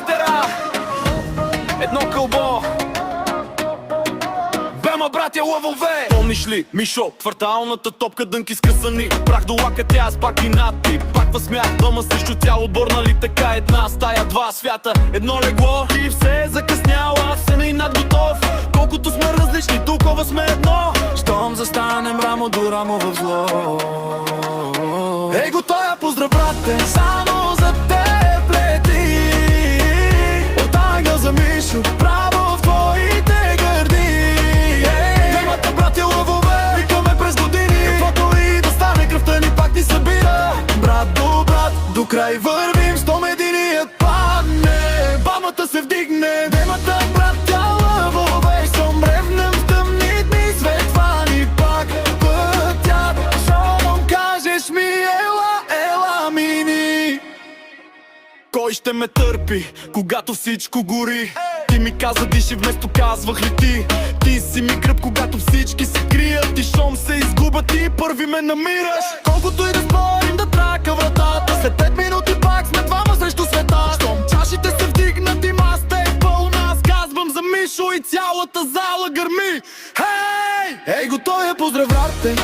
лидера, едно кълбо. Бема, братя, лъвове. Помниш ли, Мишо, кварталната топка, дънки скъсани, прах до лака, тя с пак и надпи. Пак възсмях, дома срещу тяло, отбор, нали така? Една стая, два свята, едно легло. И все е закъсняла, все не и над готов. Колкото сме различни, толкова сме едно. Щом застанем рамо до рамо в зло. Ей, готоя, поздрав, брате, само за теб лети. От ангел за Мишо, право в твоите гърди. Темата, братя, лъвове, викаме през години. Каквото и да стане, кръвта ни пак ни събира. Брат до брат, до край вървим, щом единият падне, бамата се вдигне. Темата, братя, лъвове, щом ревнем в тъмни дни, светва ни пак пътят. Щом кажеш ми ела мини. Кой ще ме търпи, когато всичко гори? Ти ми каза диши, вместо казвах ли ти? Ти си ми гръб, когато всички се крият. И щом се изгубят, ти първи ме намираш. Колкото и да спорим, да трака вратата, след 5 минути пак сме двама срещу света. Щом чашите се вдигнат и маста е пълна, аз казвам за Мишо и цялата зала гърми. Хей! Ей, готовя, поздрав, брате,